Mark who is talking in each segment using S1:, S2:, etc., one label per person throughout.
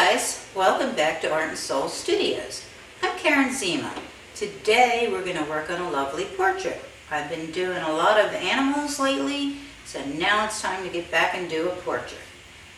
S1: guys, welcome back to Art and Soul Studios. I'm Karen Zima. Today we're going to work on a lovely portrait. I've been doing a lot of animals lately, so now it's time to get back and do a portrait.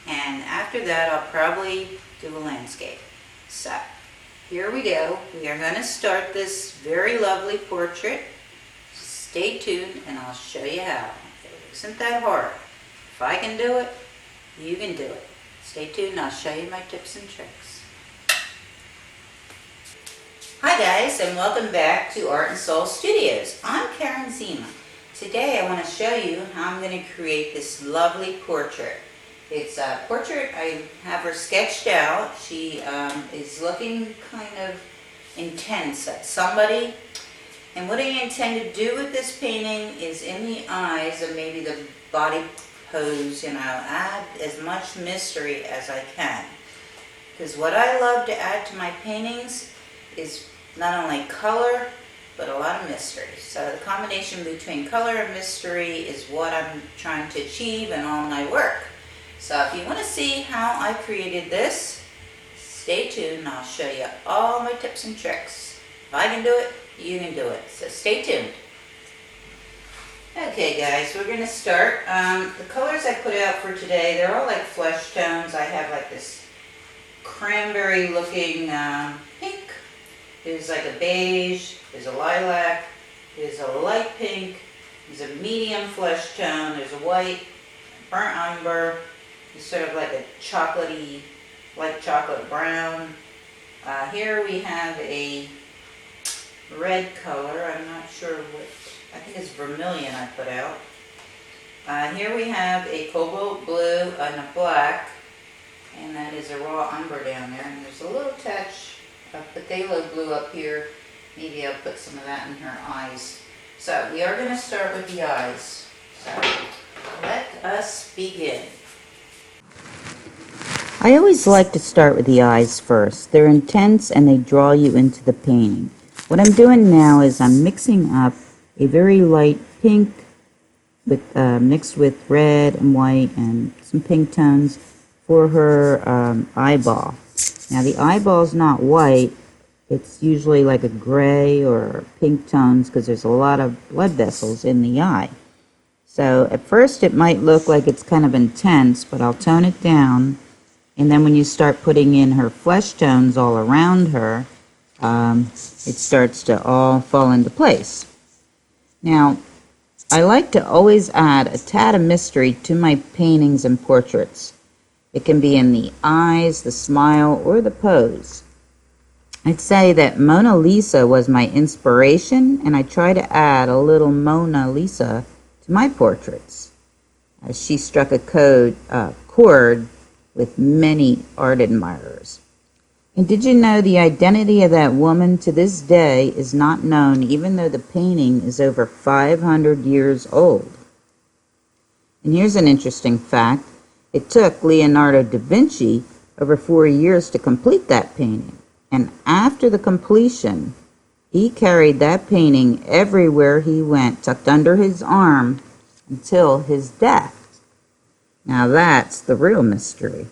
S1: And after that I'll probably do a landscape. So here we go. We are going to start this very lovely portrait. Stay tuned and I'll show you how. It isn't that hard. If I can do it, you can do it. Stay tuned and I'll show you my tips and tricks. Hi guys, and welcome back to Art and Soul Studios. I'm Karen Zima. Today I want to show you how I'm going to create this lovely portrait. It's a portrait, I have her sketched out. She is looking kind of intense at somebody. And what I intend to do with this painting is in the eyes and maybe the body pose, add as much mystery as I can. Because what I love to add to my paintings is not only color, but a lot of mystery. So the combination between color and mystery is what I'm trying to achieve in all my work. So if you want to see how I created this, stay tuned and I'll show you all my tips and tricks. If I can do it, you can do it. So stay tuned. Okay guys, we're going to start. The colors I put out for today, they're all like flesh tones. I have like this cranberry looking pink. There's like a beige, there's a lilac, there's a light pink, there's a medium flesh tone, there's a white, burnt umber, there's sort of like a chocolatey, light chocolate brown. Here we have a red color, I'm not sure what. I think it's vermilion I put out. Here we have a cobalt blue and a black, and that is a raw umber down there. And there's a little touch of phthalo blue up here. Maybe I'll put some of that in her eyes. So we are going to start with the eyes. So let us begin.
S2: I always like to start with the eyes first. They're intense and they draw you into the painting. What I'm doing now is I'm mixing up a very light pink with mixed with red and white and some pink tones for her eyeball. Now the eyeball's not white, it's usually like a gray or pink tones because there's a lot of blood vessels in the eye. So at first it might look like it's kind of intense, but I'll tone it down, and then when you start putting in her flesh tones all around her, it starts to all fall into place. Now, I like to always add a tad of mystery to my paintings and portraits. It can be in the eyes, the smile, or the pose. I'd say that Mona Lisa was my inspiration, and I try to add a little Mona Lisa to my portraits, as she struck a chord with many art admirers. And did you know the identity of that woman to this day is not known, even though the painting is over 500 years old? And here's an interesting fact. It took Leonardo da Vinci over 4 years to complete that painting. And after the completion, he carried that painting everywhere he went, tucked under his arm, until his death. Now that's the real mystery.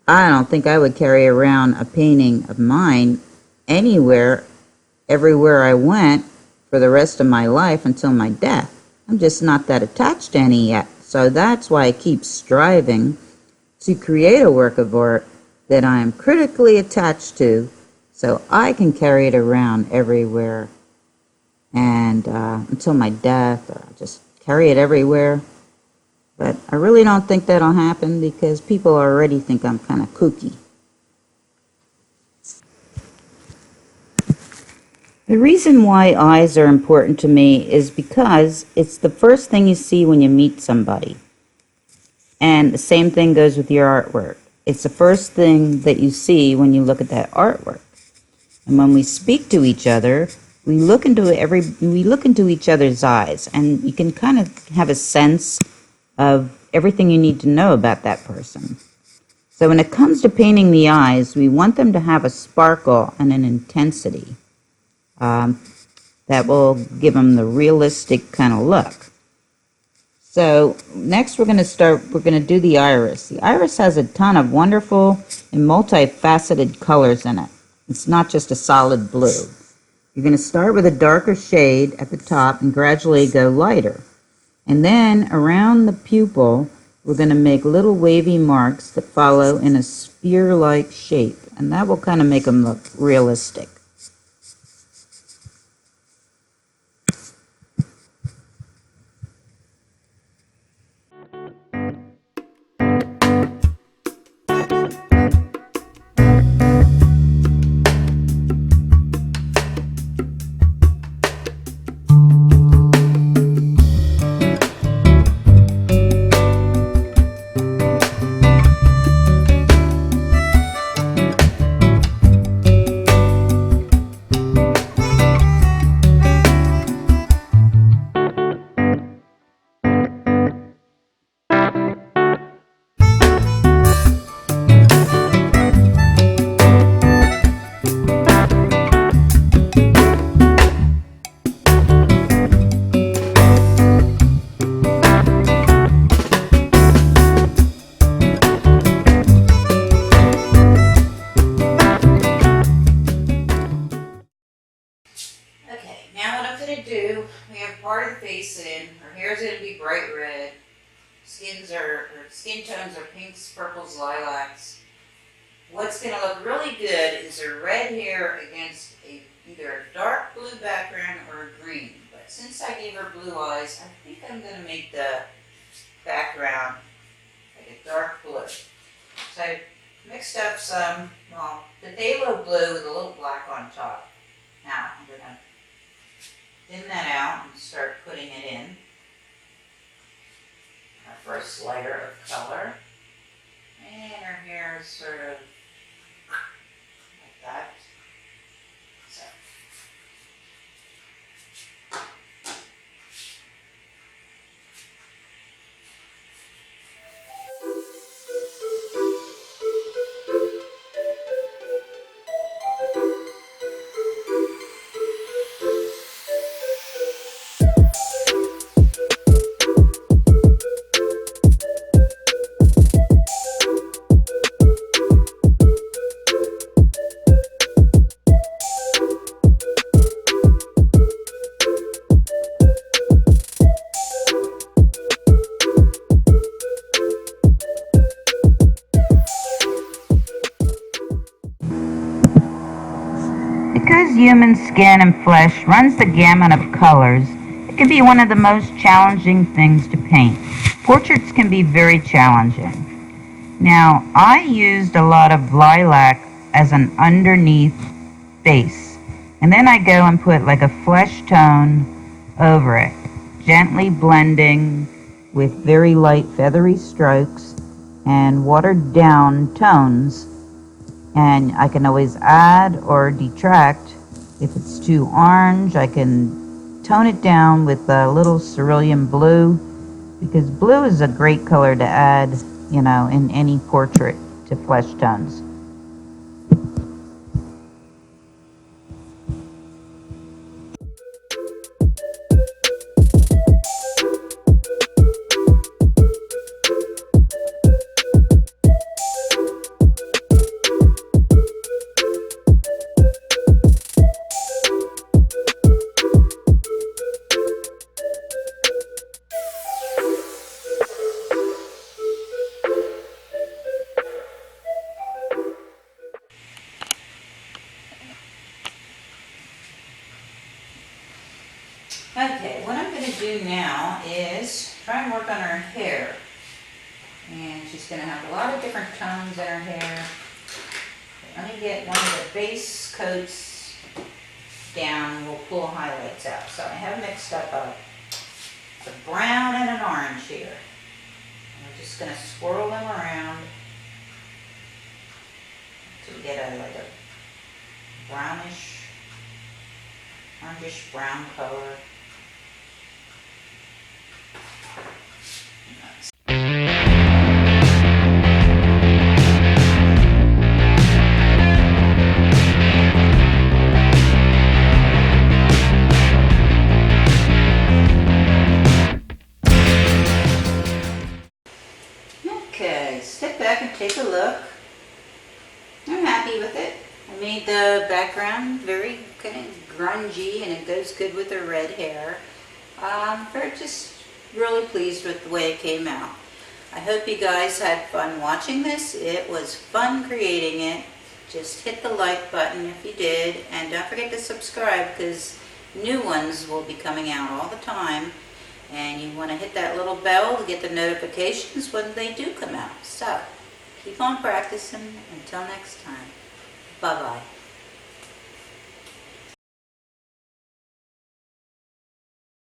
S2: I don't think I would carry around a painting of mine anywhere, everywhere I went for the rest of my life until my death. I'm just not that attached to any yet. So that's why I keep striving to create a work of art that I am critically attached to so I can carry it around everywhere and until my death, or just carry it everywhere. But I really don't think that'll happen because people already think I'm kind of kooky. The reason why eyes are important to me is because it's the first thing you see when you meet somebody. And the same thing goes with your artwork. It's the first thing that you see when you look at that artwork. And when we speak to each other, we look into each other's eyes, and you can kind of have a sense of everything you need to know about that person. So when it comes to painting the eyes, we want them to have a sparkle and an intensity that will give them the realistic kind of look. So next we're going to do the iris. The iris has a ton of wonderful and multifaceted colors in it. It's not just a solid blue. You're going to start with a darker shade at the top and gradually go lighter. And then around the pupil, we're going to make little wavy marks that follow in a spear-like shape, and that will kind of make them look realistic.
S1: Okay, now what I'm going to do, we have part of the face in. Her hair's going to be bright red. Skin tones are pinks, purples, lilacs. What's going to look really good is her red hair against either a dark blue background or a green. But since I gave her blue eyes, I think I'm going to make the background like a dark blue. So I mixed up some, the phthalo blue with a little black on top. Now I'm going to thin that out and start putting it in. Our first layer of color. And her hair is sort of like that. So.
S2: Because human skin and flesh runs the gamut of colors, it can be one of the most challenging things to paint. Portraits can be very challenging. Now, I used a lot of lilac as an underneath base, and then I go and put like a flesh tone over it, gently blending with very light feathery strokes and watered down tones. And I can always add or detract. If it's too orange, I can tone it down with a little cerulean blue, because blue is a great color to add, in any portrait to flesh tones.
S1: Okay, what I'm going to do now is try and work on her hair. And she's going to have a lot of different tones in her hair. Let me get one of the base coats down and we'll pull highlights out. So I have mixed up a brown and an orange here. And I'm just going to swirl them around to get like a brownish, orangish brown color. Okay, step back and take a look. I'm happy with it. I made the background very kind of grungy, and it goes good with her red hair. We're just really pleased with the way it came out. I hope you guys had fun watching this. It was fun creating it. Just hit the like button if you did, and don't forget to subscribe because new ones will be coming out all the time. And you want to hit that little bell to get the notifications when they do come out. So, keep on practicing. Until next time. Bye-bye.